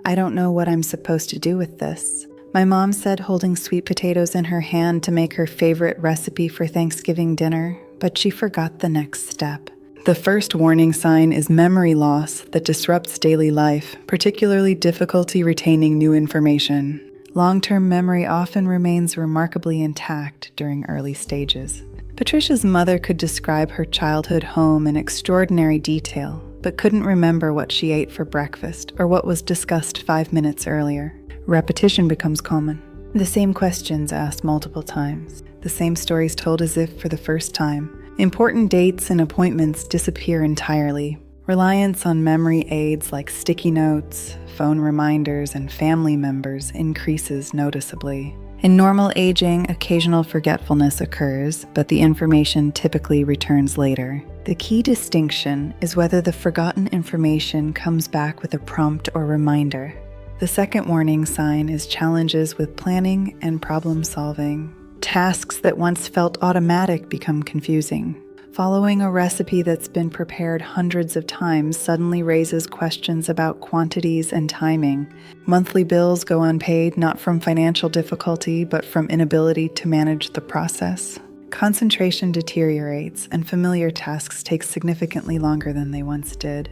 I don't know what I'm supposed to do with this. My mom said holding sweet potatoes in her hand to make her favorite recipe for Thanksgiving dinner, but she forgot the next step. The first warning sign is memory loss that disrupts daily life, particularly difficulty retaining new information. Long-term memory often remains remarkably intact during early stages. Patricia's mother could describe her childhood home in extraordinary detail, but couldn't remember what she ate for breakfast or what was discussed 5 minutes earlier. Repetition becomes common. The same questions asked multiple times, the same stories told as if for the first time. Important dates and appointments disappear entirely. Reliance on memory aids like sticky notes, phone reminders, and family members increases noticeably. In normal aging, occasional forgetfulness occurs, but the information typically returns later. The key distinction is whether the forgotten information comes back with a prompt or reminder. The second warning sign is challenges with planning and problem solving. Tasks that once felt automatic become confusing. Following a recipe that's been prepared hundreds of times suddenly raises questions about quantities and timing. Monthly bills go unpaid not from financial difficulty, but from inability to manage the process. Concentration deteriorates, and familiar tasks take significantly longer than they once did.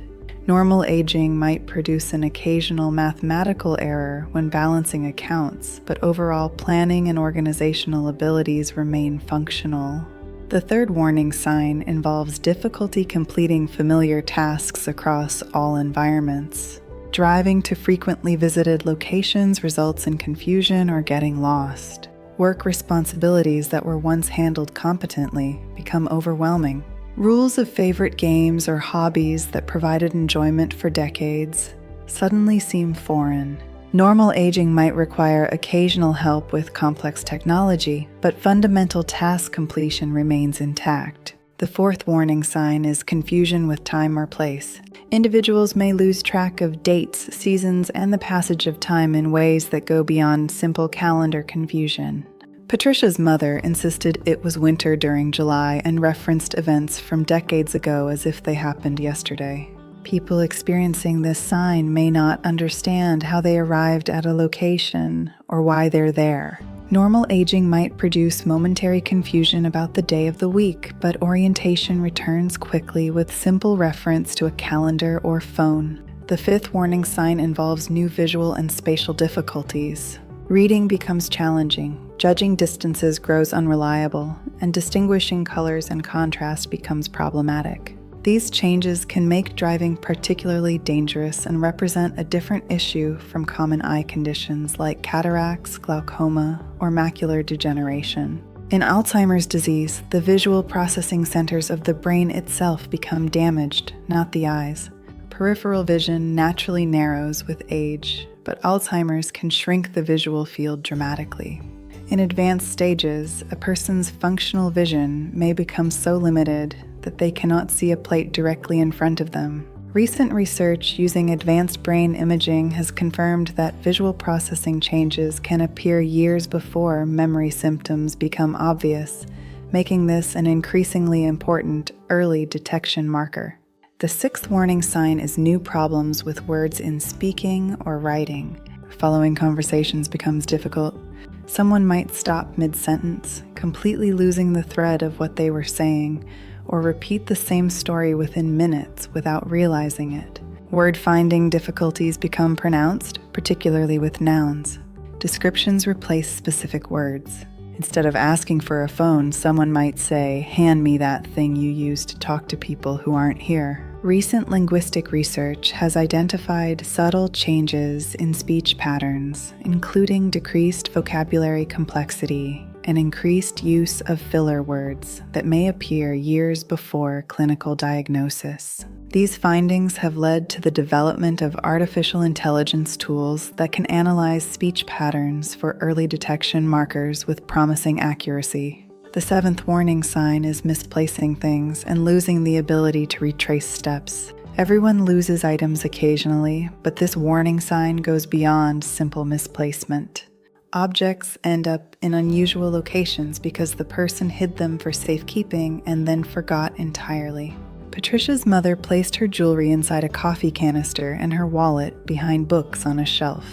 Normal aging might produce an occasional mathematical error when balancing accounts, but overall planning and organizational abilities remain functional. The third warning sign involves difficulty completing familiar tasks across all environments. Driving to frequently visited locations results in confusion or getting lost. Work responsibilities that were once handled competently become overwhelming. Rules of favorite games or hobbies that provided enjoyment for decades suddenly seem foreign. Normal aging might require occasional help with complex technology, but fundamental task completion remains intact. The fourth warning sign is confusion with time or place. Individuals may lose track of dates, seasons, and the passage of time in ways that go beyond simple calendar confusion. Patricia's mother insisted it was winter during July and referenced events from decades ago as if they happened yesterday. People experiencing this sign may not understand how they arrived at a location or why they're there. Normal aging might produce momentary confusion about the day of the week, but orientation returns quickly with simple reference to a calendar or phone. The fifth warning sign involves new visual and spatial difficulties. Reading becomes challenging, judging distances grows unreliable, and distinguishing colors and contrast becomes problematic. These changes can make driving particularly dangerous and represent a different issue from common eye conditions like cataracts, glaucoma, or macular degeneration. In Alzheimer's disease, the visual processing centers of the brain itself become damaged, not the eyes. Peripheral vision naturally narrows with age, but Alzheimer's can shrink the visual field dramatically. In advanced stages, a person's functional vision may become so limited that they cannot see a plate directly in front of them. Recent research using advanced brain imaging has confirmed that visual processing changes can appear years before memory symptoms become obvious, making this an increasingly important early detection marker. The sixth warning sign is new problems with words in speaking or writing. Following conversations becomes difficult. Someone might stop mid-sentence, completely losing the thread of what they were saying, or repeat the same story within minutes without realizing it. Word-finding difficulties become pronounced, particularly with nouns. Descriptions replace specific words. Instead of asking for a phone, someone might say, "Hand me that thing you use to talk to people who aren't here." Recent linguistic research has identified subtle changes in speech patterns, including decreased vocabulary complexity and increased use of filler words that may appear years before clinical diagnosis. These findings have led to the development of artificial intelligence tools that can analyze speech patterns for early detection markers with promising accuracy. The seventh warning sign is misplacing things and losing the ability to retrace steps. Everyone loses items occasionally, but this warning sign goes beyond simple misplacement. Objects end up in unusual locations because the person hid them for safekeeping and then forgot entirely. Patricia's mother placed her jewelry inside a coffee canister and her wallet behind books on a shelf.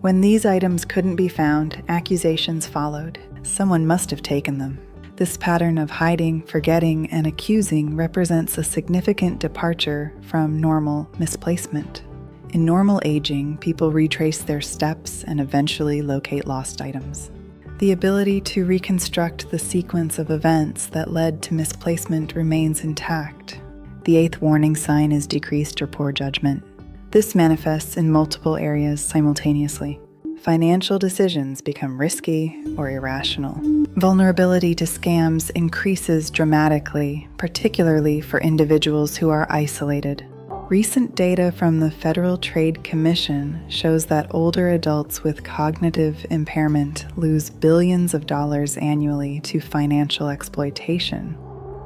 When these items couldn't be found, accusations followed. Someone must have taken them. This pattern of hiding, forgetting, and accusing represents a significant departure from normal misplacement. In normal aging, people retrace their steps and eventually locate lost items. The ability to reconstruct the sequence of events that led to misplacement remains intact. The 8th warning sign is decreased or poor judgment. This manifests in multiple areas simultaneously. Financial decisions become risky or irrational. Vulnerability to scams increases dramatically, particularly for individuals who are isolated. Recent data from the Federal Trade Commission shows that older adults with cognitive impairment lose billions of dollars annually to financial exploitation,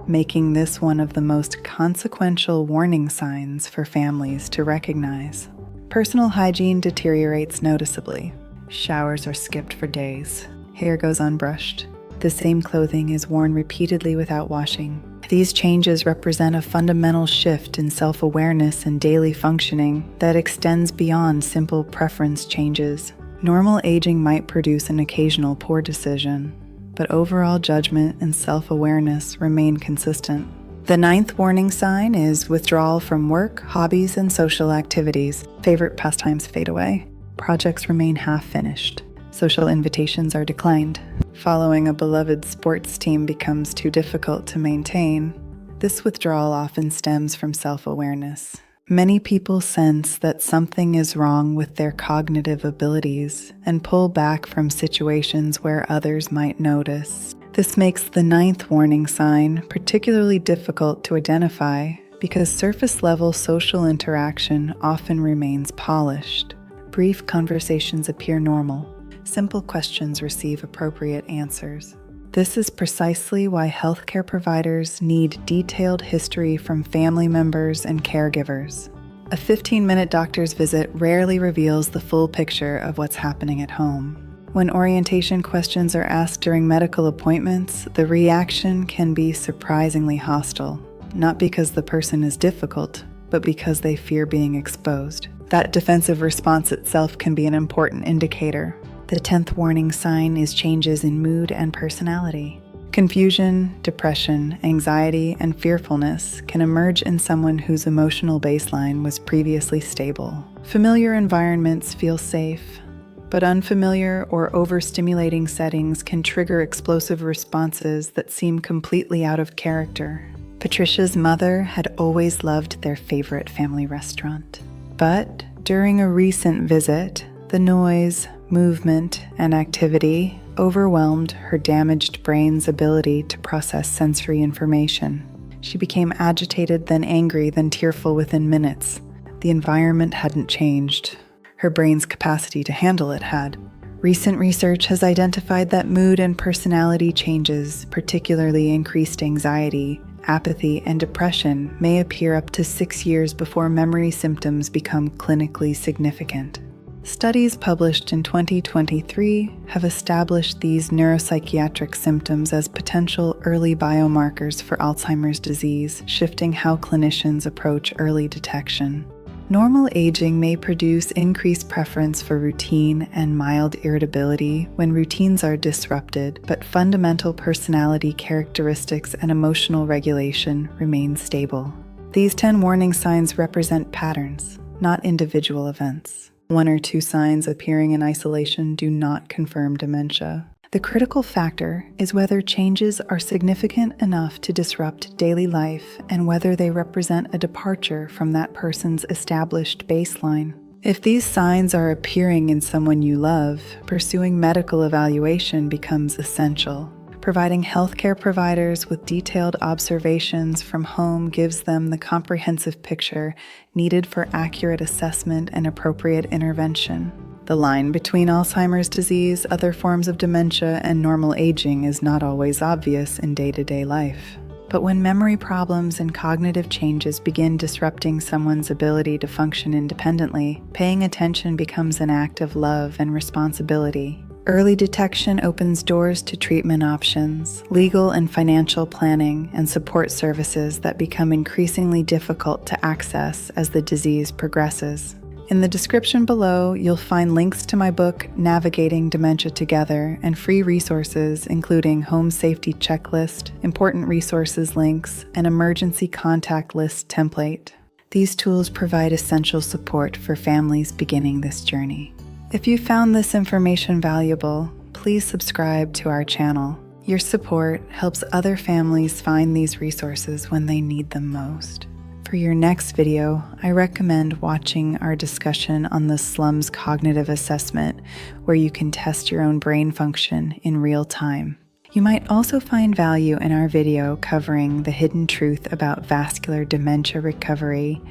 making this one of the most consequential warning signs for families to recognize. Personal hygiene deteriorates noticeably. Showers are skipped for days. Hair goes unbrushed. The same clothing is worn repeatedly without washing. These changes represent a fundamental shift in self-awareness and daily functioning that extends beyond simple preference changes. Normal aging might produce an occasional poor decision, but overall judgment and self-awareness remain consistent. The 9th warning sign is withdrawal from work, hobbies, and social activities. Favorite pastimes fade away. Projects remain half-finished. Social invitations are declined. Following a beloved sports team becomes too difficult to maintain. This withdrawal often stems from self-awareness. Many people sense that something is wrong with their cognitive abilities and pull back from situations where others might notice. This makes the 9th warning sign particularly difficult to identify because surface-level social interaction often remains polished. Brief conversations appear normal. Simple questions receive appropriate answers. This is precisely why healthcare providers need detailed history from family members and caregivers. A 15-minute doctor's visit rarely reveals the full picture of what's happening at home. When orientation questions are asked during medical appointments, the reaction can be surprisingly hostile, not because the person is difficult, but because they fear being exposed. That defensive response itself can be an important indicator. The 10th warning sign is changes in mood and personality. Confusion, depression, anxiety, and fearfulness can emerge in someone whose emotional baseline was previously stable. Familiar environments feel safe, but unfamiliar or overstimulating settings can trigger explosive responses that seem completely out of character. Patricia's mother had always loved their favorite family restaurant. But during a recent visit, the noise, movement, and activity overwhelmed her damaged brain's ability to process sensory information. She became agitated, then angry, then tearful within minutes. The environment hadn't changed. Her brain's capacity to handle it had. Recent research has identified that mood and personality changes, particularly increased anxiety, apathy, and depression, may appear up to 6 years before memory symptoms become clinically significant. Studies published in 2023 have established these neuropsychiatric symptoms as potential early biomarkers for Alzheimer's disease, shifting how clinicians approach early detection. Normal aging may produce increased preference for routine and mild irritability when routines are disrupted, but fundamental personality characteristics and emotional regulation remain stable. These 10 warning signs represent patterns, not individual events. 1 or 2 signs appearing in isolation do not confirm dementia. The critical factor is whether changes are significant enough to disrupt daily life and whether they represent a departure from that person's established baseline. If these signs are appearing in someone you love, pursuing medical evaluation becomes essential. Providing healthcare providers with detailed observations from home gives them the comprehensive picture needed for accurate assessment and appropriate intervention. The line between Alzheimer's disease, other forms of dementia, and normal aging is not always obvious in day-to-day life. But when memory problems and cognitive changes begin disrupting someone's ability to function independently, paying attention becomes an act of love and responsibility. Early detection opens doors to treatment options, legal and financial planning, and support services that become increasingly difficult to access as the disease progresses. In the description below, you'll find links to my book, Navigating Dementia Together, and free resources including home safety checklist, important resources links, and emergency contact list template. These tools provide essential support for families beginning this journey. If you found this information valuable, please subscribe to our channel. Your support helps other families find these resources when they need them most. For your next video, I recommend watching our discussion on the SLUMS cognitive assessment, where you can test your own brain function in real time. You might also find value in our video covering the hidden truth about vascular dementia recovery,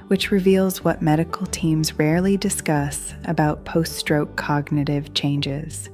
which reveals what medical teams rarely discuss about post-stroke cognitive changes.